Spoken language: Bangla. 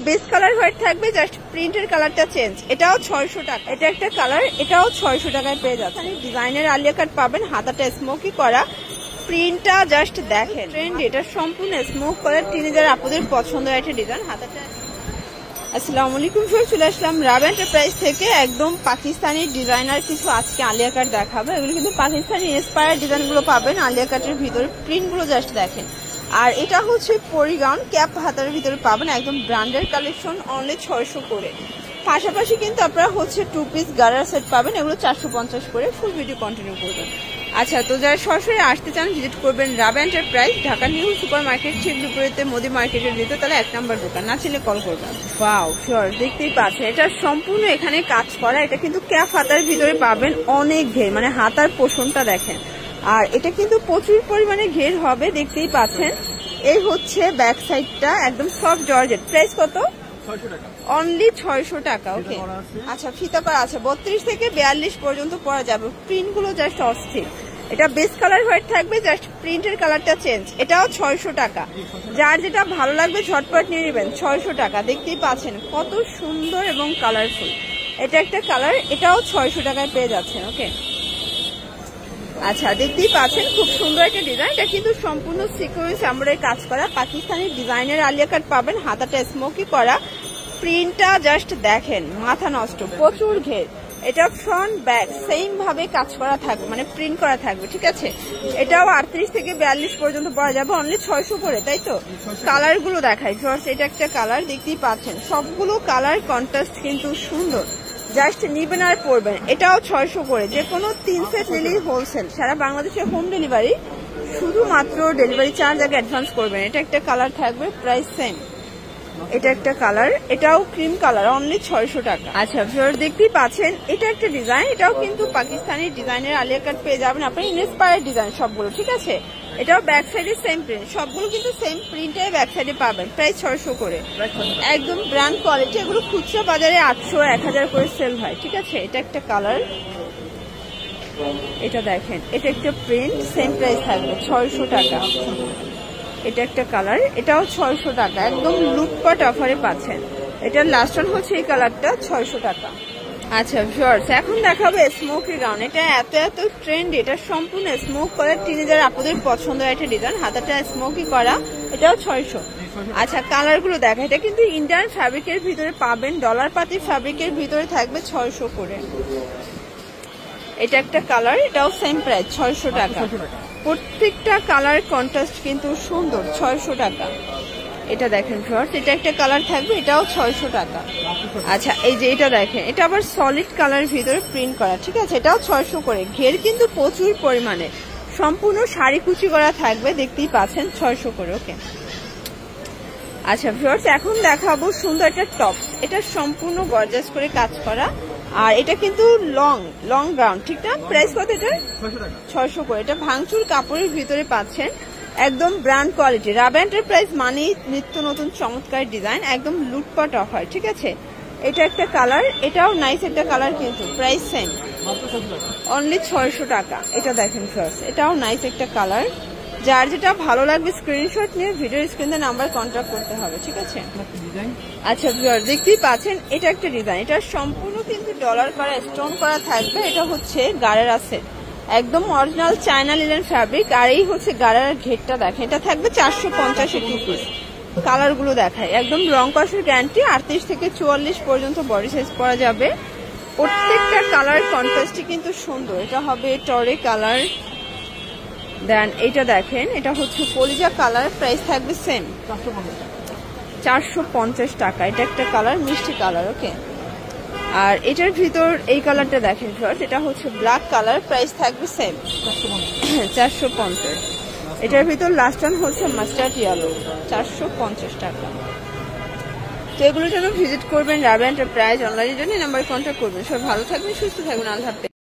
বেস কালার হোয়াইট থাকবে, জাস্ট প্রিন্টের কালারটা চেঞ্জ। এটাও 600 টাকা। এটা একটা কালার, এটাও 600 টাকায় পেয়ে যাচ্ছে। ডিজাইনের আলিয়া কাট পাবেন, হাতাটা স্মোকি করা, প্রিন্টটা জাস্ট দেখেন ট্রেন্ড। এটা সম্পূর্ণ স্মোক কালার, টিনেজার আপুদের পছন্দের একটা ডিজাইন। হাতাটা আসসালামু আলাইকুম, চলে আসলাম রাবা এন্টারপ্রাইজ থেকে। একদম পাকিস্তানি ডিজাইনার কিছু আজকে আলিয়া কাট দেখাবো। এগুলো কিন্তু পাকিস্তানি ইন্সপায়ার ডিজাইন গুলো পাবেন আলিয়া কাটের ভিতরে। প্রিন্ট গুলো জাস্ট দেখেন। আর এটা হচ্ছে পরিগাউন ক্যাপ হাতার ভিতরে পাবেন, একদম ব্র্যান্ডের কালেকশন, অনলি 600 করে। পাশাপাশি কিন্তু আপনারা হচ্ছে 2 পিস গারার সেট পাবেন, এগুলো 450 করে। ফুল ভিডিও কন্টিনিউ করবেন। আচ্ছা, তো যারা সরাসরি আসতে চান ভিজিট করবেন Raba enterprise, Dhaka new super market ঠিক বিপরীতে মোদি মার্কেটের ভিতরে, তাহলে 1 নম্বর দোকান, না ছিল কল করবেন। ওয়াও শিওর, দেখতেই পাচ্ছেন এটা সম্পূর্ণ এখানে কাজ করা। এটা কিন্তু ক্যাপ হাতার ভিতরে পাবেন, অনেক ঘের, মানে হাতার পোষণটা দেখেন। আর এটা কিন্তু প্রচুর পরিমাণে ঘের হবে, দেখতেই পাচ্ছেন। এই হচ্ছে ব্যাক সাইডটা, একদম সফট জর্জেট। প্রাইস কত? অনলি 600 টাকা। ওকে, আচ্ছা ফিতা করা আছে, 32 থেকে 42 পর্যন্ত পরা যাবে। প্রিন্ট গুলো জাস্ট অস্থির। এটা বেস কালার হোয়াইট থাকবে, জাস্ট প্রিন্টের কালারটা চেঞ্জ। এটাও 600 টাকা। যার যেটা ভালো লাগবে ঝটপট নিয়ে নেবেন। 600 টাকা। দেখতেই পাচ্ছেন কত সুন্দর এবং কালারফুল। এটা একটা কালার, এটাও 600 টাকায় পেয়ে যাচ্ছেন। ওকে, আচ্ছা দেখতেই পাচ্ছেন খুব সুন্দর একটা ডিজাইন। এটা কিন্তু সম্পূর্ণ সিকোয়েন্স এমব্রয়ডারি কাজ করা, পাকিস্তানি ডিজাইনের আলিয়া কাট পাবেন, হাতাটা স্মোকি করা, প্রিন্টটা জাস্ট দেখেন, মাথা নষ্ট, প্রচুর ঘের। এটা ফ্রন্ট ব্যাক সেম ভাবে কাজ করা থাকবে, মানে প্রিন্ট করা থাকবে, ঠিক আছে। এটাও 38 থেকে 42 পর্যন্ত পরা যাবে, অনলি 600 করে, তাই তো। কালার গুলো দেখাই ফার্স্ট। এটা একটা কালার, দেখতেই পাচ্ছেন সবগুলো কালার কন্ট্রাস্ট কিন্তু সুন্দর। জাস্ট নিবেন আর পরবেন। এটাও 600 করে। যে কোনো 3 সেট নিলেই হোলসেল, সারা বাংলাদেশে হোম ডেলিভারি। শুধুমাত্র ডেলিভারি চার্জ আগে অ্যাডভান্স করবেন। এটা একটা কালার থাকবে, প্রাইস সেম। এটা একটা কালার, এটাও ক্রিম কালার, অনলি 600 টাকা। আচ্ছা ভিউয়ার দেখতেই পাচ্ছেন এটা একটা ডিজাইন। এটাও কিন্তু পাকিস্তানি ডিজাইনের আলিয়া কাট পেয়ে যাবেন আপনার, ইন্সপায়ার ডিজাইন সবগুলো, ঠিক আছে। এটাও ব্যাক সাইডে সেম প্রিন্ট, সবগুলো কিন্তু সেম প্রিন্টে ব্যাক সাইডে পাবেন। প্রাইস 600 করে, একদম ব্র্যান্ড কোয়ালিটি। এগুলো খুচরা বাজারে 800 1000 করে সেল হয়, ঠিক আছে। এটা একটা কালার, এটা দেখেন, এটা একটা প্রিন্ট, সেম প্রাইস থাকবে 600 টাকা। এটা একটা কালার, এটাও 600 টাকা, একদম লুটপাট অফারে পাচ্ছেন। এটার লাস্ট ওয়ান হচ্ছে এই কালারটা, 600 টাকা। আচ্ছা ভিউয়ার্স, এখন দেখাবো স্মোকি গাউন। এটা এত ট্রেন্ড, এটা সম্পূর্ণ স্মোক করার, টিনেজার আপনাদের পছন্দের একটা ডিজাইন, হাতাটা স্মোকি করা, এটাও 600। আচ্ছা কালার গুলো দেখা, এটা কিন্তু ইন্ডিয়ান ফ্যাব্রিকের ভিতরে পাবেন, ডলার পাতি ফ্যাব্রিকের ভিতরে থাকবে, 600 করে। এটা একটা কালার, এটাও সেম প্রাইস, 600 টাকা। প্রত্যেকটা কালার কন্ট্রাস্ট কিন্তু সুন্দর, 600 টাকা। এটা দেখেন ফ্রেন্ডস, এটা একটা কালার থাকবে, এটাও 600 টাকা। আচ্ছা এই যে এটা দেখেন, এটা আবার সলিড কালার ভিতরে প্রিন্ট করা, ঠিক আছে। এটাও 600 করে। ঘের কিন্তু প্রচুর পরিমাণে, সম্পূর্ণ শাড়ি কুচি করা থাকবে, দেখতেই পাচ্ছেন, 600 করে। ওকে, আচ্ছা ভিউয়ার্স এখন দেখাবো সুন্দর একটা টপ। এটা সম্পূর্ণ গর্জাস করে কাজ করা, আর এটা কিন্তু লং গাউন, ঠিক না। প্রাইস কত এটা? 600 করে। এটা ভাঙচুর কাপড়ের ভিতরে পাচ্ছেন, একদম ব্র্যান্ড কোয়ালিটি। রাবা এন্টারপ্রাইজ মানেই নিত্য নতুন চমৎকার ডিজাইন, একদম লুটপাট অফার, ঠিক আছে। এটা একটা কালার, এটাও নাইস একটা কালার, কিন্তু প্রাইস সেম, অনলি 600 টাকা। এটা দেখেন ফার্স্ট, এটাও নাইস একটা কালার। যার যেটা ভালো লাগবে স্ক্রিনশট নিয়ে ভিডিও স্ক্রিনে নাম্বার কন্ট্যাক্ট করতে হবে, ঠিক আছে। আচ্ছা ভিউয়ার্স দেখতেই পাচ্ছেন এটা একটা ডিজাইন। এটা সম্পূর্ণ কিন্তু ডলার করা, স্টোন করা থাকবে। এটা হচ্ছে গারারা সেট, একদম অরিজিনাল চায়না লিনেন ফ্যাব্রিক। আর এই হচ্ছে গারার ঘেরটা দেখেন, এটা থাকবে 450 2 পিস। কালার গুলো দেখায়, একদম রং কষের গ্যারান্টি, 38 থেকে 44 পর্যন্ত বডি সাইজ পরা যাবে। প্রত্যেকটা কালার কন্ট্রাস্টে কিন্তু সুন্দর। এটা হবে টরে কালার, দেন এটা দেখেন, এটা হচ্ছে কলিজা কালার, প্রাইস থাকবে সেম, 450 টাকা। এটা একটা কালার, মিষ্টি কালার। ওকে, আর এটার ভিতর এই কালারটা দেখেন ফার্স্ট, এটা হচ্ছে ব্ল্যাক কালার, প্রাইস থাকবে সেম, 450। এটার ভিতর লাস্ট ওয়ান হচ্ছে মাস্টার্ড ইয়েলো, 450 টাকা। তো এগুলোর জন্য ভিজিট করবেন রাবা এন্টারপ্রাইজ। অনলাইনের জন্য নাম্বার কন্ট্যাক্ট করবেন। সবাই ভালো থাকবেন, সুস্থ থাকবেন, আল্লাহ হাফেজ।